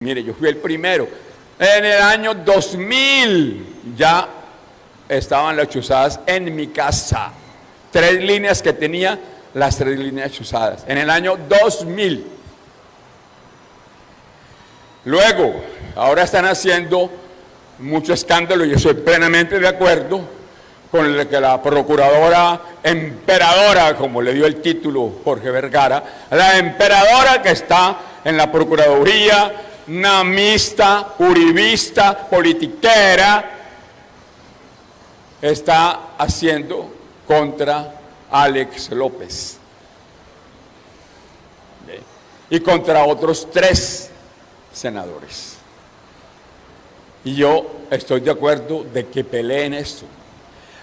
Mire, yo fui el primero. En el año 2000 ya estaban las chuzadas en mi casa. 3 líneas que tenía, las 3 líneas chuzadas. En el año 2000. Luego, ahora están haciendo mucho escándalo y yo estoy plenamente de acuerdo con el que la procuradora emperadora, como le dio el título Jorge Vergara, la emperadora que está en la procuraduría, namista, uribista, politiquera, está haciendo contra Alex López y contra otros 3 senadores. Y yo estoy de acuerdo de que peleen esto.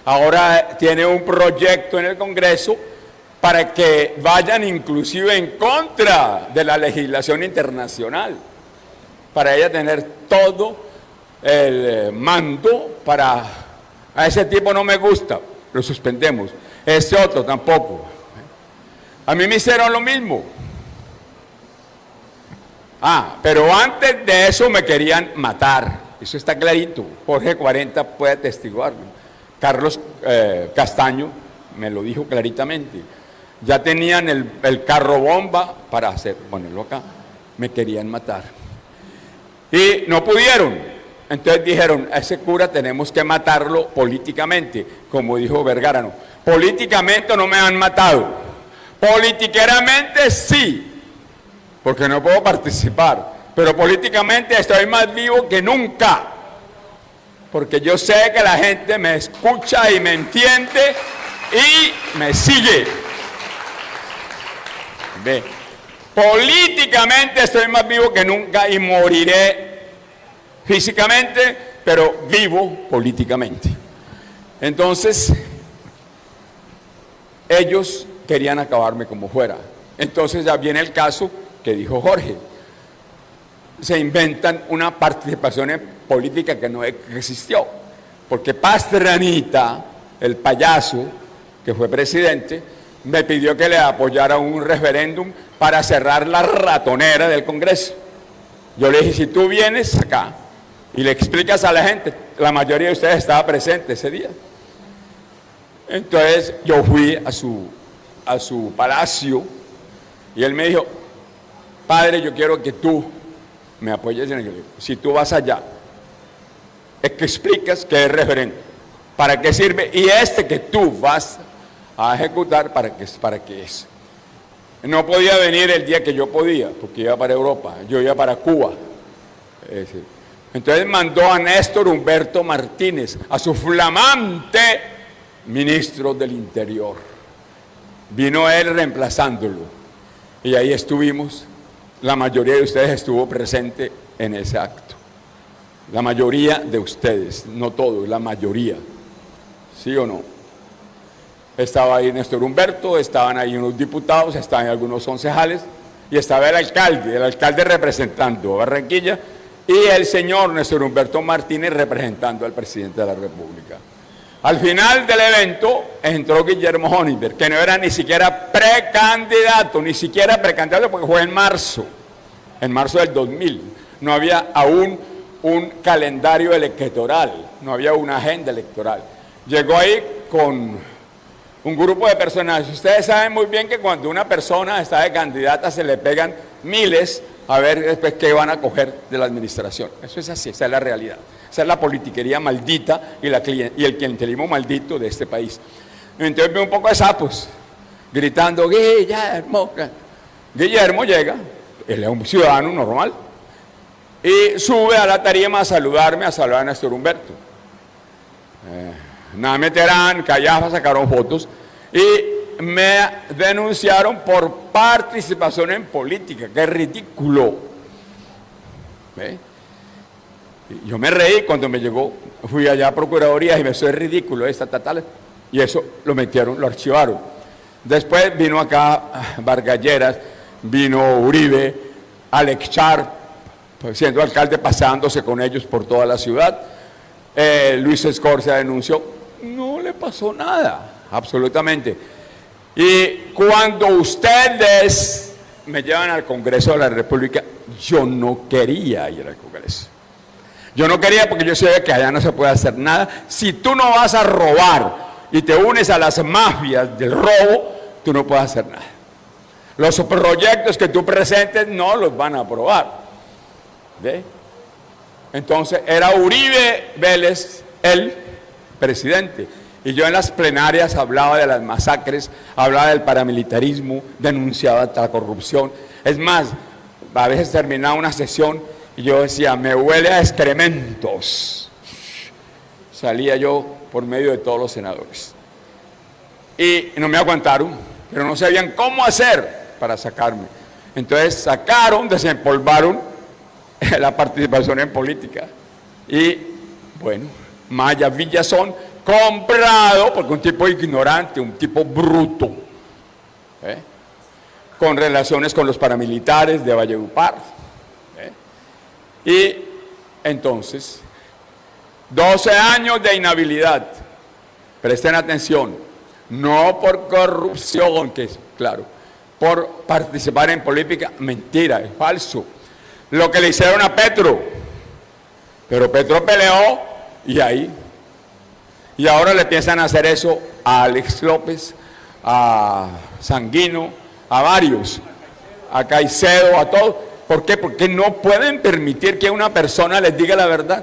Ahora tiene un proyecto en el Congreso para que vayan inclusive en contra de la legislación internacional, para ella tener todo el mando. Para a ese tipo no me gusta, lo suspendemos. Este otro tampoco. A mí me hicieron lo mismo. Pero antes de eso me querían matar. Eso está clarito. Jorge 40 puede atestiguarlo. Carlos Castaño me lo dijo claritamente. Ya tenían el carro bomba para ponerlo acá. Me querían matar. Y no pudieron. Entonces dijeron, a ese cura tenemos que matarlo políticamente, como dijo Vergara. No. Políticamente no me han matado. Politiqueramente sí, porque no puedo participar. Pero políticamente estoy más vivo que nunca. Porque yo sé que la gente me escucha y me entiende y me sigue. Ve. Políticamente estoy más vivo que nunca y moriré físicamente, pero vivo políticamente. Entonces, ellos querían acabarme como fuera. Entonces ya viene el caso que dijo Jorge. Se inventan una participación política que no existió. Porque Pastranita, el payaso que fue presidente, me pidió que le apoyara un referéndum para cerrar la ratonera del Congreso. Yo le dije, si tú vienes acá y le explicas a la gente, la mayoría de ustedes estaba presente ese día. Entonces yo fui a su palacio y él me dijo, padre, yo quiero que tú me apoyes en el... Si tú vas allá, es que explicas qué es referéndum, para qué sirve, y que tú vas a ejecutar, ¿para qué es? No podía venir el día que yo podía, porque iba para Europa, yo iba para Cuba. Entonces mandó a Néstor Humberto Martínez, a su flamante ministro del Interior. Vino él reemplazándolo, y ahí estuvimos. La mayoría de ustedes estuvo presente en ese acto. La mayoría de ustedes, no todos, la mayoría. ¿Sí o no? Estaba ahí Néstor Humberto, estaban ahí unos diputados, estaban algunos concejales y estaba el alcalde representando a Barranquilla y el señor Néstor Humberto Martínez representando al presidente de la República. Al final del evento entró Guillermo Honigberg, que no era ni siquiera precandidato, porque fue en marzo del 2000. No había aún un calendario electoral, no había una agenda electoral. Llegó ahí con un grupo de personajes. Ustedes saben muy bien que cuando una persona está de candidata se le pegan miles a ver después qué van a coger de la administración. Eso es así, esa es la realidad. Esa es la politiquería maldita y el clientelismo maldito de este país. Entonces veo un poco de sapos gritando, Guillermo. Guillermo llega, él es un ciudadano normal, y sube a la tarima a saludar a Néstor Humberto. Nada meterán, Callafa sacaron fotos y me denunciaron por participación en política. ¡Qué ridículo! ¿Ve? Yo me reí cuando me llegó, fui allá a Procuraduría y me hizo ridículo y eso lo metieron, lo archivaron. Después vino acá Vargas Lleras, vino Uribe, Alex Char, siendo alcalde, pasándose con ellos por toda la ciudad. Luis Escorcia denunció, no le pasó nada, absolutamente. Y cuando ustedes me llevan al Congreso de la República, yo no quería ir al Congreso. Yo no quería porque yo sabía que allá no se puede hacer nada. Si tú no vas a robar y te unes a las mafias del robo, tú no puedes hacer nada. Los proyectos que tú presentes no los van a aprobar. ¿Ve? Entonces era Uribe Vélez el presidente. Y yo en las plenarias hablaba de las masacres, hablaba del paramilitarismo, denunciaba la corrupción. Es más, a veces terminaba una sesión y yo decía, me huele a excrementos. Salía yo por medio de todos los senadores. Y no me aguantaron, pero no sabían cómo hacer para sacarme. Entonces sacaron, desempolvaron la participación en política. Y bueno, Maya Villazón, comprado, porque un tipo ignorante, un tipo bruto, con relaciones con los paramilitares de Valledupar. Y entonces, 12 años de inhabilidad, presten atención, no por corrupción, que es claro, por participar en política, mentira, es falso. Lo que le hicieron a Petro, pero Petro peleó y ahí. Y ahora le piensan hacer eso a Alex López, a Sanguino, a varios, a Caicedo, a todos. ¿Por qué? Porque no pueden permitir que una persona les diga la verdad.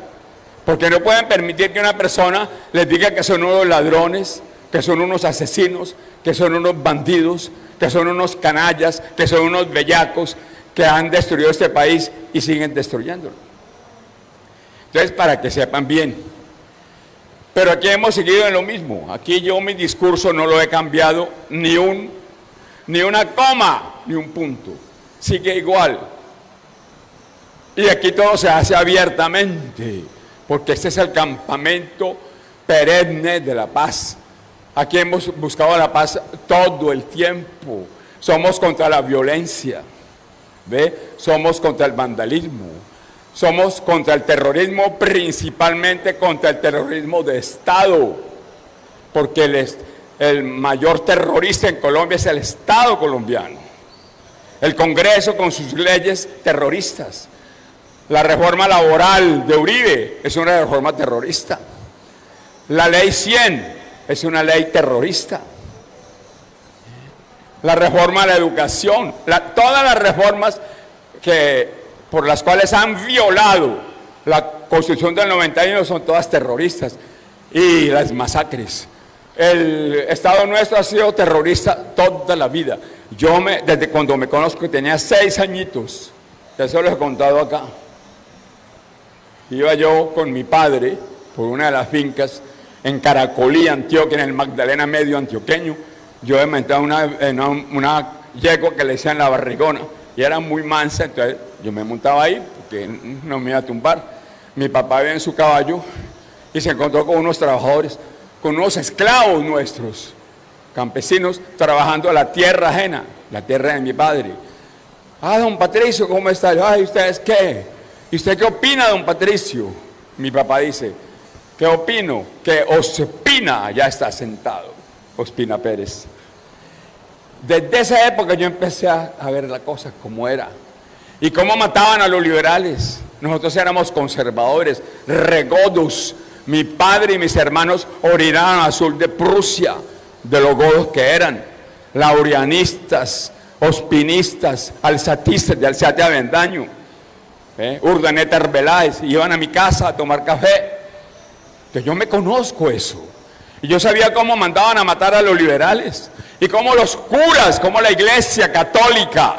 Porque no pueden permitir que una persona les diga que son unos ladrones, que son unos asesinos, que son unos bandidos, que son unos canallas, que son unos bellacos, que han destruido este país y siguen destruyéndolo. Entonces, para que sepan bien. Pero aquí hemos seguido en lo mismo. Aquí yo mi discurso no lo he cambiado ni una coma, ni un punto. Sigue igual. Y aquí todo se hace abiertamente, porque este es el campamento perenne de la paz. Aquí hemos buscado la paz todo el tiempo. Somos contra la violencia, ¿ve? Somos contra el vandalismo. Somos contra el terrorismo, principalmente contra el terrorismo de Estado, porque el mayor terrorista en Colombia es el Estado colombiano. El Congreso con sus leyes terroristas. La reforma laboral de Uribe es una reforma terrorista. La ley 100 es una ley terrorista. La reforma a la educación, todas las reformas por las cuales han violado la Constitución del 91 son todas terroristas. Y las masacres. El Estado nuestro ha sido terrorista toda la vida. Yo desde cuando me conozco tenía 6 añitos, eso lo he contado acá. Iba yo con mi padre por una de las fincas en Caracolí, Antioquia, en el Magdalena Medio antioqueño. Yo me montaba en una yegua que le decían la barrigona y era muy mansa, entonces yo me montaba ahí porque no me iba a tumbar. Mi papá iba en su caballo y se encontró con unos trabajadores, con unos esclavos nuestros, campesinos, trabajando la tierra ajena, la tierra de mi padre. Ah, don Patricio, ¿cómo está? Ay, ¿ustedes qué? ¿Y usted qué opina, don Patricio? Mi papá dice, ¿qué opino? Que Ospina ya está sentado, Ospina Pérez. Desde esa época yo empecé a ver la cosa como era. Y cómo mataban a los liberales. Nosotros éramos conservadores, regodos. Mi padre y mis hermanos orinaban al sur de Prusia, de los godos que eran, laurianistas, ospinistas, alzatistas de Alzate Avendaño, Urdaneta Arbeláez, iban a mi casa a tomar café. Que yo me conozco eso. Y yo sabía cómo mandaban a matar a los liberales, y cómo los curas, cómo la Iglesia Católica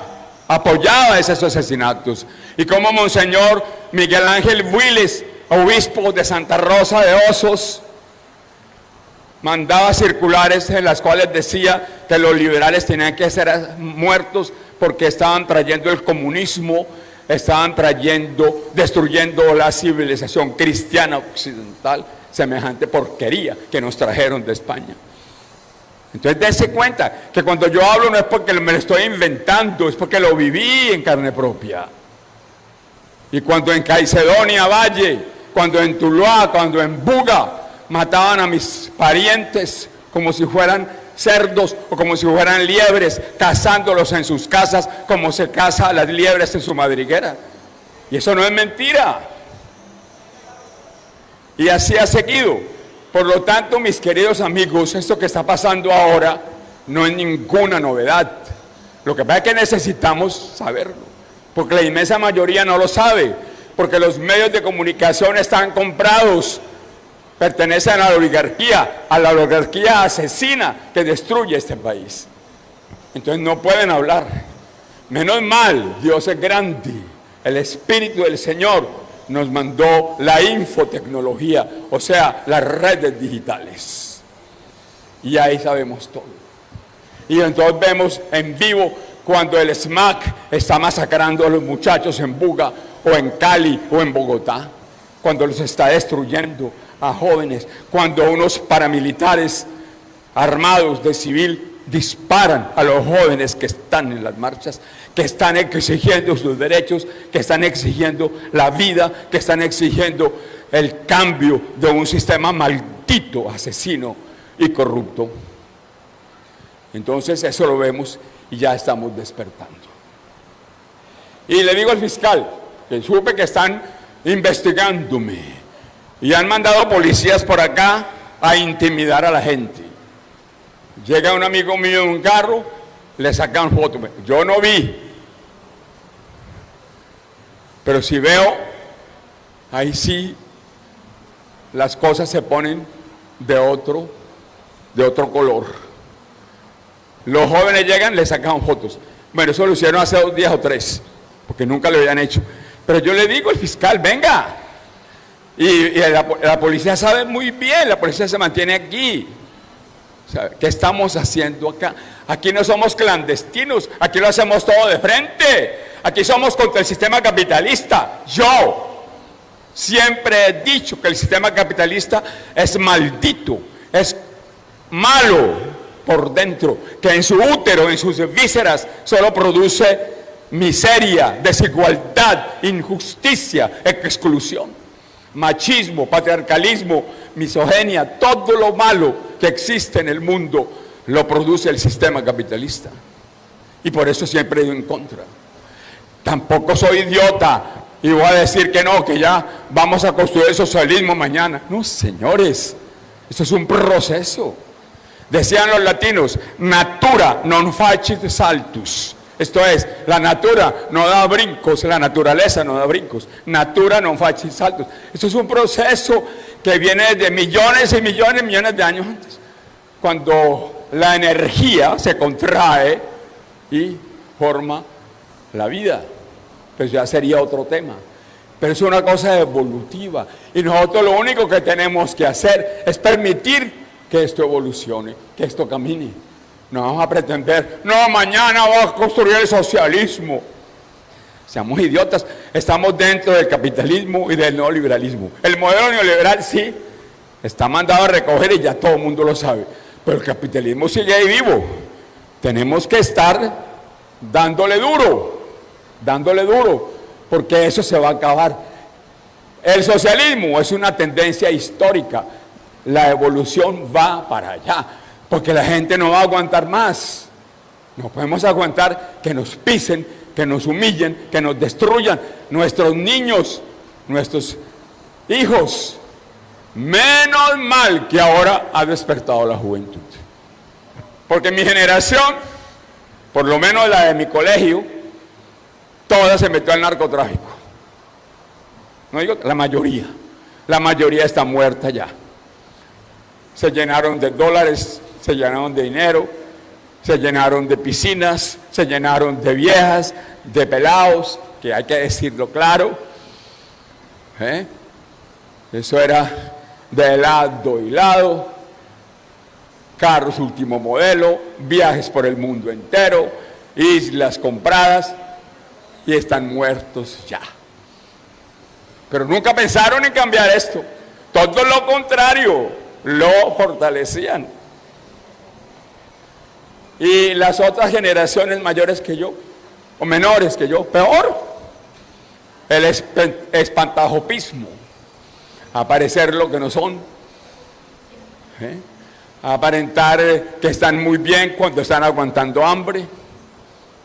apoyaba esos asesinatos, y cómo Monseñor Miguel Ángel Willis, obispo de Santa Rosa de Osos, mandaba circulares en las cuales decía que los liberales tenían que ser muertos porque estaban trayendo el comunismo, estaban destruyendo la civilización cristiana occidental, semejante porquería que nos trajeron de España. Entonces dense cuenta que cuando yo hablo no es porque me lo estoy inventando, es porque lo viví en carne propia. Y cuando en Caicedonia Valle, cuando en Tuluá, cuando en Buga, mataban a mis parientes como si fueran cerdos o como si fueran liebres, cazándolos en sus casas como se caza a las liebres en su madriguera. Y eso no es mentira. Y así ha seguido. Por lo tanto, mis queridos amigos, esto que está pasando ahora no es ninguna novedad. Lo que pasa es que necesitamos saberlo, porque la inmensa mayoría no lo sabe, porque los medios de comunicación están comprados, pertenecen a la oligarquía asesina que destruye este país. Entonces no pueden hablar. Menos mal, Dios es grande, el Espíritu del Señor nos mandó la infotecnología, o sea, las redes digitales. Y ahí sabemos todo. Y entonces vemos en vivo cuando el SMAC está masacrando a los muchachos en Buga, o en Cali, o en Bogotá, cuando los está destruyendo a jóvenes, cuando unos paramilitares armados de civil disparan a los jóvenes que están en las marchas, que están exigiendo sus derechos, que están exigiendo la vida, que están exigiendo el cambio de un sistema maldito, asesino y corrupto. Entonces eso lo vemos y ya estamos despertando. Y le digo al fiscal, que supe que están investigándome y han mandado policías por acá a intimidar a la gente. Llega un amigo mío en un carro, le sacan fotos. Yo no vi, pero si veo, ahí sí las cosas se ponen de otro color. Los jóvenes llegan, le sacan fotos. Bueno, eso lo hicieron hace 2 días o 3, porque nunca lo habían hecho. Pero yo le digo al fiscal, venga. Y la policía sabe muy bien, la policía se mantiene aquí. ¿Qué estamos haciendo acá? Aquí no somos clandestinos, aquí lo hacemos todo de frente. Aquí somos contra el sistema capitalista. Yo siempre he dicho que el sistema capitalista es maldito, es malo por dentro, que en su útero, en sus vísceras, solo produce miseria, desigualdad, injusticia, exclusión, machismo, patriarcalismo, misoginia, todo lo malo que existe en el mundo lo produce el sistema capitalista. Y por eso siempre he ido en contra. Tampoco soy idiota y voy a decir que no, que ya vamos a construir el socialismo mañana. No, señores, esto es un proceso. Decían los latinos, natura non facit saltus. Esto es, la natura no da brincos, la naturaleza no da brincos. Natura non facit saltus. Esto es un proceso que viene de millones y millones y millones de años antes. Cuando la energía se contrae y forma la vida. Pues ya sería otro tema. Pero es una cosa evolutiva. Y nosotros lo único que tenemos que hacer es permitir que esto evolucione, que esto camine. No vamos a pretender, no, mañana vamos a construir el socialismo. Seamos idiotas, estamos dentro del capitalismo y del neoliberalismo. El modelo neoliberal sí, está mandado a recoger y ya todo el mundo lo sabe. Pero el capitalismo sigue ahí vivo. Tenemos que estar dándole duro, porque eso se va a acabar. El socialismo es una tendencia histórica. La evolución va para allá, porque la gente no va a aguantar más. No podemos aguantar que nos pisen, que nos humillen, que nos destruyan nuestros niños, nuestros hijos. Menos mal que ahora ha despertado la juventud. Porque mi generación, por lo menos la de mi colegio, toda se metió al narcotráfico. No digo la mayoría está muerta ya. Se llenaron de dólares, se llenaron de dinero, se llenaron de piscinas, se llenaron de viejas, de pelados, que hay que decirlo claro. Eso era de lado y lado, carros último modelo, viajes por el mundo entero, islas compradas, y están muertos ya. Pero nunca pensaron en cambiar esto, todo lo contrario, lo fortalecían. Y las otras generaciones mayores que yo, o menores que yo, peor, el espantajopismo, a parecer lo que no son, aparentar que están muy bien cuando están aguantando hambre.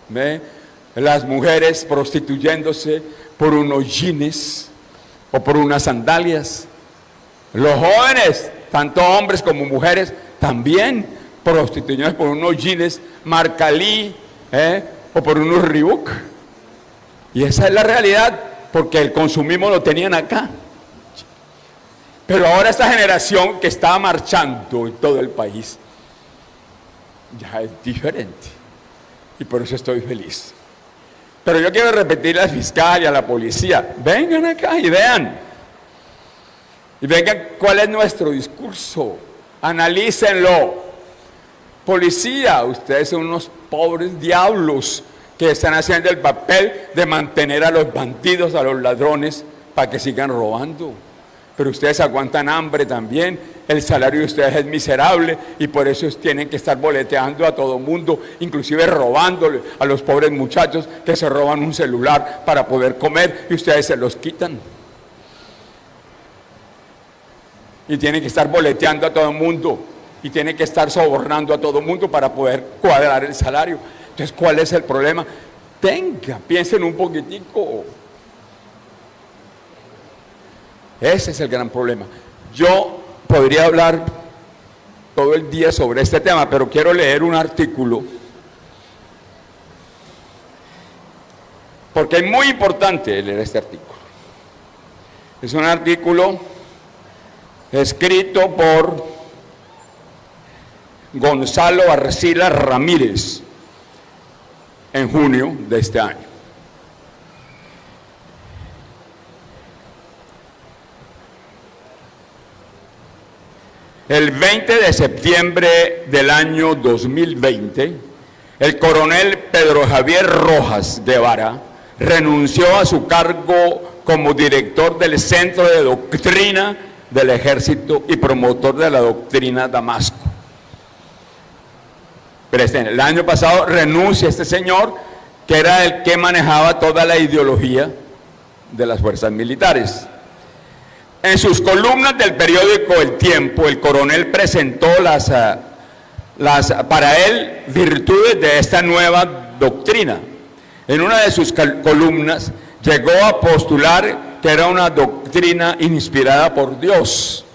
¿Ve? Las mujeres prostituyéndose por unos jeans o por unas sandalias. Los jóvenes, tanto hombres como mujeres, también prostituyéndose por unos jeans marca Lee, o por unos Reebok. Y esa es la realidad, porque el consumismo lo tenían acá. Pero ahora esta generación que está marchando en todo el país ya es diferente. Y por eso estoy feliz. Pero yo quiero repetirle al fiscal y a la policía, vengan acá y vean. Y vengan cuál es nuestro discurso. Analícenlo. Policía, ustedes son unos pobres diablos que están haciendo el papel de mantener a los bandidos, a los ladrones, para que sigan robando. Pero ustedes aguantan hambre también, el salario de ustedes es miserable y por eso tienen que estar boleteando a todo mundo, inclusive robándole a los pobres muchachos que se roban un celular para poder comer y ustedes se los quitan. Y tienen que estar boleteando a todo mundo y tienen que estar sobornando a todo mundo para poder cuadrar el salario. Entonces, ¿cuál es el problema? Piensen un poquitico. Ese es el gran problema. Yo podría hablar todo el día sobre este tema, pero quiero leer un artículo, porque es muy importante leer este artículo. Es un artículo escrito por Gonzalo Arcila Ramírez en junio de este año. El 20 de septiembre del año 2020, el coronel Pedro Javier Rojas Guevara renunció a su cargo como director del Centro de Doctrina del Ejército y promotor de la doctrina Damasco. Pero el año pasado renuncia este señor, que era el que manejaba toda la ideología de las fuerzas militares. En sus columnas del periódico El Tiempo, el coronel presentó para él, virtudes de esta nueva doctrina. En una de sus columnas llegó a postular que era una doctrina inspirada por Dios,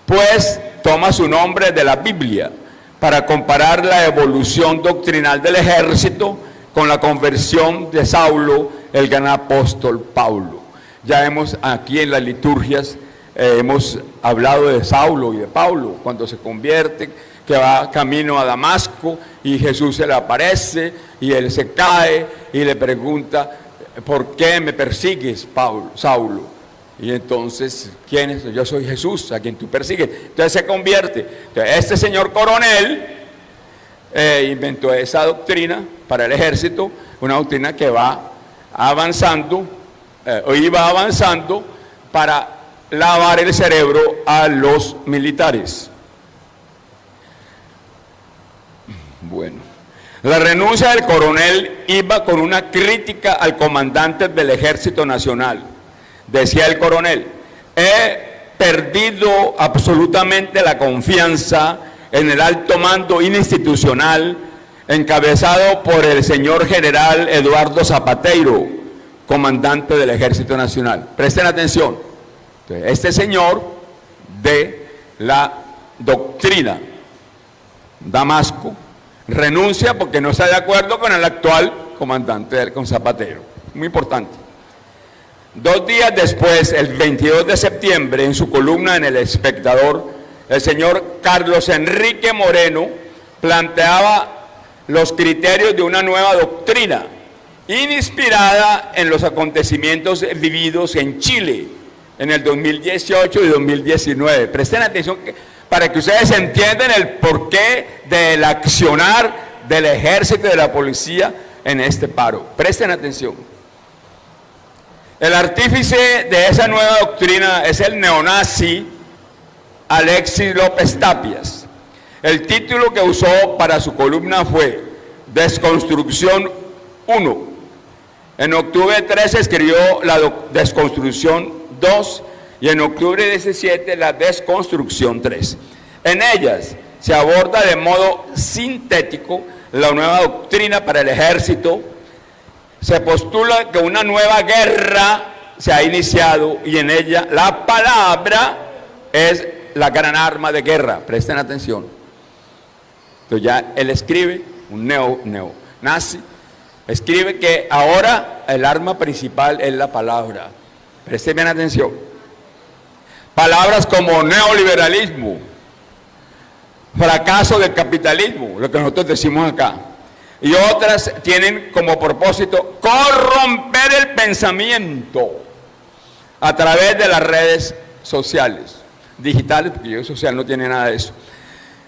pues toma su nombre de la Biblia para comparar la evolución doctrinal del ejército con la conversión de Saulo, el gran apóstol Pablo. Ya hemos aquí en las liturgias, hemos hablado de Saulo y de Pablo, cuando se convierte, que va camino a Damasco y Jesús se le aparece y él se cae y le pregunta, ¿por qué me persigues, Saulo? Y entonces, ¿quién es? Yo soy Jesús, a quien tú persigues. Entonces se convierte. Entonces, este señor coronel inventó esa doctrina para el ejército, una doctrina que va avanzando, o iba avanzando para lavar el cerebro a los militares. Bueno, la renuncia del coronel iba con una crítica al comandante del Ejército Nacional. Decía el coronel, he perdido absolutamente la confianza en el alto mando institucional encabezado por el señor general Eduardo Zapateiro, comandante del Ejército Nacional. Presten atención. Este señor de la doctrina Damasco renuncia porque no está de acuerdo con el actual comandante, con Zapatero. Muy importante. 2 días después, el 22 de septiembre, en su columna en El Espectador, el señor Carlos Enrique Moreno planteaba los criterios de una nueva doctrina inspirada en los acontecimientos vividos en Chile en el 2018 y 2019. Presten atención para que ustedes entiendan el porqué del accionar del ejército y de la policía en este paro. Presten atención. El artífice de esa nueva doctrina es el neonazi Alexis López Tapias. El título que usó para su columna fue Desconstrucción 1. En octubre 13 escribió la Desconstrucción 2 y en octubre 17 la Desconstrucción 3. En ellas se aborda de modo sintético la nueva doctrina para el ejército. Se postula que una nueva guerra se ha iniciado y en ella la palabra es la gran arma de guerra. Presten atención. Entonces ya él escribe, un neonazi, escribe que ahora el arma principal es la palabra. Presten bien atención. Palabras como neoliberalismo, fracaso del capitalismo, lo que nosotros decimos acá, y otras tienen como propósito corromper el pensamiento a través de las redes sociales, digitales, porque yo social no tiene nada de eso.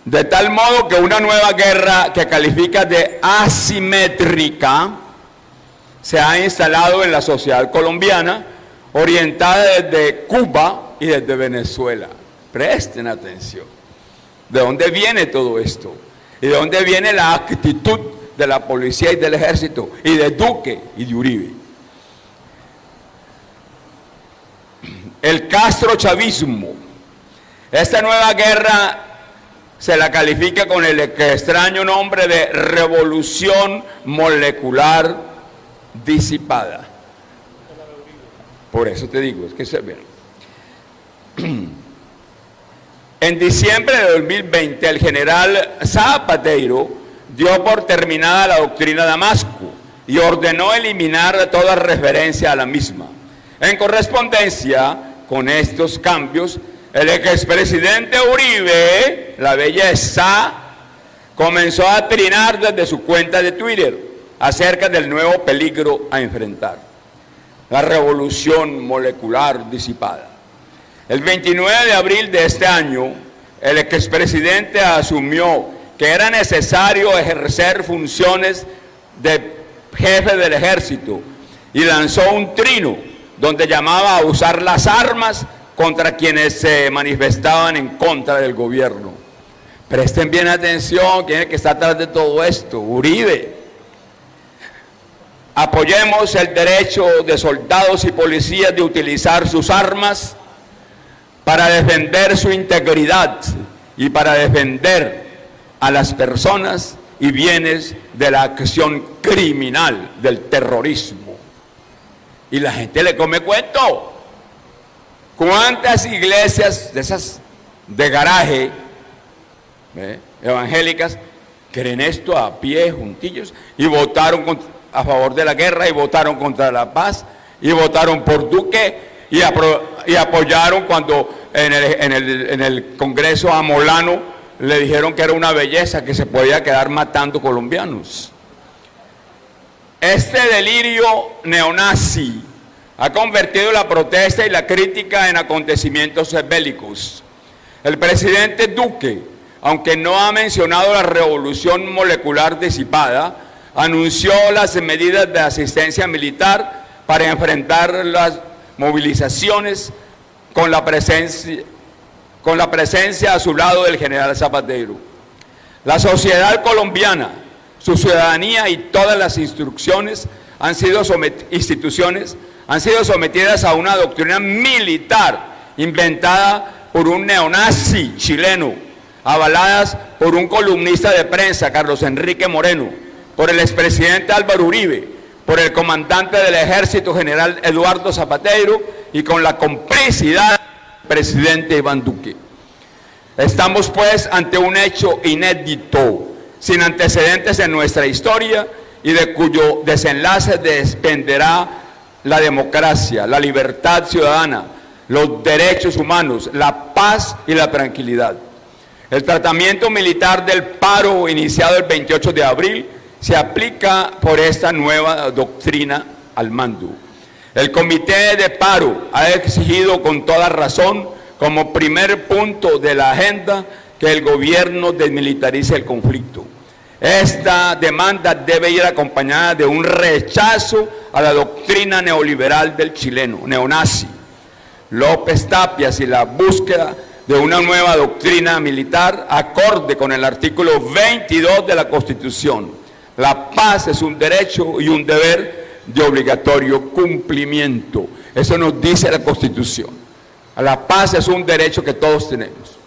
De tal modo que una nueva guerra que califica de asimétrica se ha instalado en la sociedad colombiana, orientada desde Cuba y desde Venezuela. Presten atención. ¿De dónde viene todo esto? ¿Y de dónde viene la actitud de la policía y del ejército? Y de Duque y de Uribe. El castrochavismo. Esta nueva guerra se la califica con el extraño nombre de revolución molecular disipada. Por eso te digo, es que se ve. En diciembre de 2020, el general Zapatero dio por terminada la doctrina Damasco y ordenó eliminar toda referencia a la misma. En correspondencia con estos cambios, el expresidente Uribe, la belleza, comenzó a trinar desde su cuenta de Twitter acerca del nuevo peligro a enfrentar: la revolución molecular disipada. El 29 de abril de este año, el expresidente asumió que era necesario ejercer funciones de jefe del ejército y lanzó un trino donde llamaba a usar las armas contra quienes se manifestaban en contra del gobierno. Presten bien atención, ¿quién es el que está atrás de todo esto? Uribe. Apoyemos el derecho de soldados y policías de utilizar sus armas para defender su integridad y para defender a las personas y bienes de la acción criminal del terrorismo. Y la gente le come cuento. ¿Cuántas iglesias de esas de garaje evangélicas creen esto a pie juntillos y votaron a favor de la guerra y votaron contra la paz y votaron por Duque y apoyaron cuando en el Congreso a Molano le dijeron que era una belleza, que se podía quedar matando colombianos? Este delirio neonazi ha convertido la protesta y la crítica en acontecimientos bélicos. El presidente Duque, aunque no ha mencionado la revolución molecular disipada, anunció las medidas de asistencia militar para enfrentar las movilizaciones con la presencia a su lado del general Zapatero. La sociedad colombiana, su ciudadanía y todas las instituciones han sido sometidas a una doctrina militar inventada por un neonazi chileno, avaladas por un columnista de prensa, Carlos Enrique Moreno, por el expresidente Álvaro Uribe, por el comandante del Ejército General Eduardo Zapatero y con la complicidad del presidente Iván Duque. Estamos pues ante un hecho inédito, sin antecedentes en nuestra historia y de cuyo desenlace dependerá la democracia, la libertad ciudadana, los derechos humanos, la paz y la tranquilidad. El tratamiento militar del paro iniciado el 28 de abril se aplica por esta nueva doctrina al mando. El comité de paro ha exigido con toda razón, como primer punto de la agenda, que el gobierno desmilitarice el conflicto. Esta demanda debe ir acompañada de un rechazo a la doctrina neoliberal del chileno, neonazi, López Tapias, y la búsqueda de una nueva doctrina militar acorde con el artículo 22 de la Constitución. La paz es un derecho y un deber de obligatorio cumplimiento. Eso nos dice la Constitución. La paz es un derecho que todos tenemos,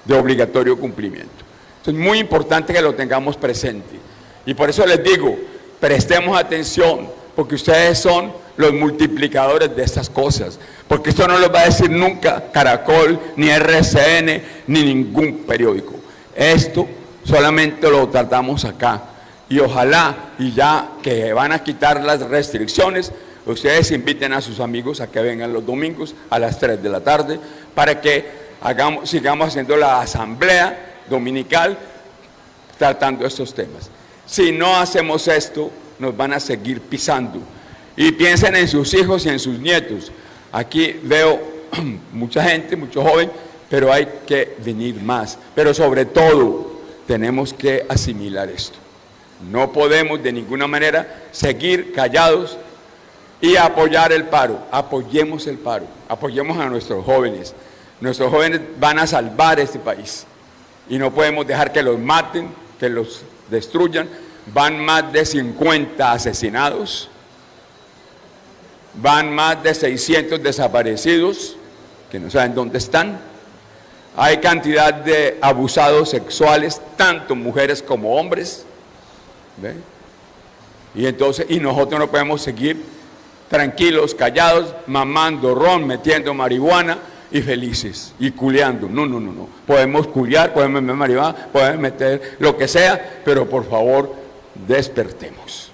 de obligatorio cumplimiento. Es muy importante que lo tengamos presente. Y por eso les digo, prestemos atención, porque ustedes son los multiplicadores de estas cosas. Porque esto no lo va a decir nunca Caracol, ni RCN, ni ningún periódico. Esto solamente lo tratamos acá. Y ojalá, y ya que van a quitar las restricciones, ustedes inviten a sus amigos a que vengan los domingos a las 3 de la tarde para que sigamos haciendo la asamblea dominical tratando estos temas. Si no hacemos esto, nos van a seguir pisando. Y piensen en sus hijos y en sus nietos. Aquí veo mucha gente, mucho joven, pero hay que venir más. Pero sobre todo, tenemos que asimilar esto. No podemos de ninguna manera seguir callados y apoyar el paro. Apoyemos el paro, apoyemos a nuestros jóvenes. Nuestros jóvenes van a salvar este país y no podemos dejar que los maten, que los destruyan. Van más de 50 asesinados, van más de 600 desaparecidos que no saben dónde están. Hay cantidad de abusados sexuales, tanto mujeres como hombres. ¿Ve? Y nosotros no podemos seguir tranquilos, callados, mamando ron, metiendo marihuana y felices y culeando. No. Podemos culear, podemos meter marihuana, podemos meter lo que sea, pero por favor despertemos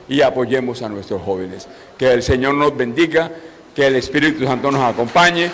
y apoyemos a nuestros jóvenes. Que el Señor nos bendiga, que el Espíritu Santo nos acompañe.